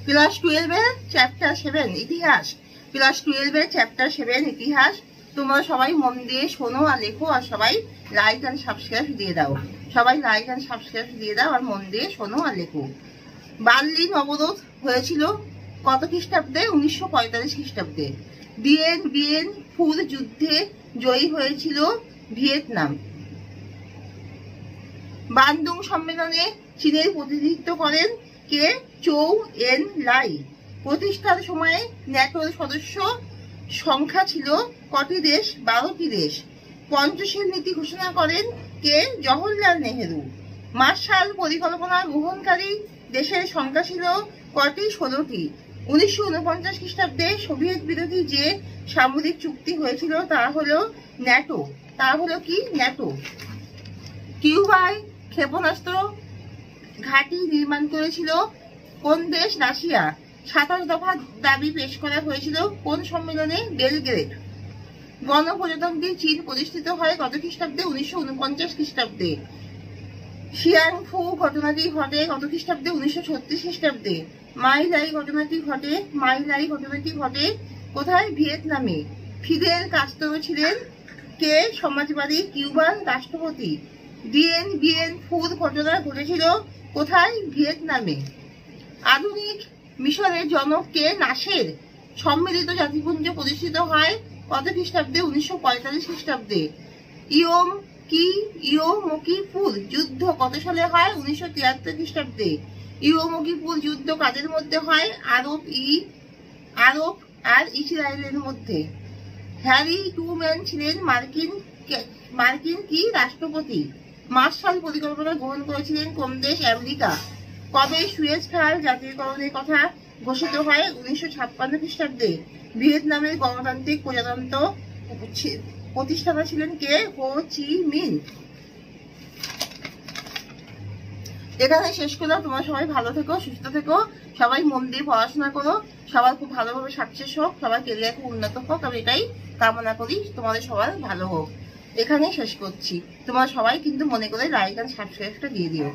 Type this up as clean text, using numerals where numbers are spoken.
Class 12-এর chapter 7 ইতিহাস। Class 12-এর chapter 7 ইতিহাস। তোমরা সবাই মন দিয়ে শোনো আর লেখো, আর সবাই লাইক অ্যান্ড সাবস্ক্রাইব দিয়ে দাও। সবাই লাইক অ্যান্ড সাবস্ক্রাইব দিয়ে দাও আর মন দিয়ে শোনো আর লেখো। বার্লিন অবরোধ হয়েছিল কত খ্রিস্টাব্দে? 1945 খ্রিস্টাব্দে। বিয়েন ফুর যুদ্ধে জয়ী হয়েছিল ভিয়েতনাম। বান্দুং সম্মেলনে চীনের প্রতিনিধিত্ব করেন কে? চৌ এন লাই। প্রতিষ্ঠার সময়ে ন্যাটোর সদস্য সংখ্যা ছিল কটি দেশ? 12টি দেশ। পঞ্চশীল নীতি ঘোষণা করেন কে? জওহরলাল নেহেরু। মার্শাল পরিকল্পনা গ্রহণকারী দেশের সংখ্যা ছিল কটি? 16টি। 1949 খ্রিস্টাব্দে সোভিয়েত বিরোধী যে সামরিক চুক্তি হয়েছিল তা হলো ন্যাটো। তা হলো কি? ন্যাটো। কিউবায় ক্ষেপণাস্ত্র ঘাঁটি নির্মাণ করেছিল কোন দেশ? রাশিয়া। 27 দফা দাবি পেশ করা হয়েছিল কোন সম্মেলনে? বেলগ্রেড। গণপ্রজাতন্ত্রী চীন প্রতিষ্ঠিত হয় কত খ্রিস্টাব্দে? 1949 খ্রিস্টাব্দে। শিয়াংফু ঘটনাটি ঘটে কত খ্রিস্টাব্দে? 1936 খ্রিস্টাব্দে। মাইলাই ঘটনাটি ঘটে কোথায়? ভিয়েতনামে। ফিদেল কাস্ত্রো ছিলেন কে? সমাজবাদী কিউবান রাষ্ট্রপতি। বিয়েন ফুর ঘটনা ঘটেছিল কোথায়? ভিয়েতনামে। আধুনিক মিশরের জনক কে? নাসের। সম্মিলিত জাতিপুঞ্জ প্রতিষ্ঠিত হয় কত খ্রিস্টাব্দে? 1945 খ্রিস্টাব্দে। ইয়োমকিপুর যুদ্ধ কত সালে হয়? 1973 খ্রিস্টাব্দে। ইয়োমকিপুর যুদ্ধ কাদের মধ্যে হয়? আরব আর ইসরায়েলের মধ্যে। হ্যারি ট্রুম্যান ছিলেন মার্কিন কি রাষ্ট্রপতি। মার্শাল পরিকল্পনা গ্রহণ করেছিলেন কোন দেশ? আমেরিকা। কবে সুয়েজ খাল জাতীয়করণের কথা ঘোষিত হয়? 1956 খ্রিস্টাব্দে। ভিয়েতনামের গণতান্ত্রিক প্রজাতন্ত্র প্রতিষ্ঠাতা ছিলেন কে? হো চি মিন। এখানে শেষ করলাম। তোমরা সবাই ভালো থেকো, সুস্থ থেকো, সবাই মন দিয়ে পড়াশোনা করো, সবার খুব ভালোভাবে সাকসেস হোক, সবার কেরিয়ার খুব উন্নত হোক, আমি এটাই কামনা করি, তোমাদের সবার ভালো হোক। এখানেই শেষ করছি। তোমরা সবাই কিন্তু মনে করে লাইক আর সাবস্ক্রাইবটা দিয়ে দিও।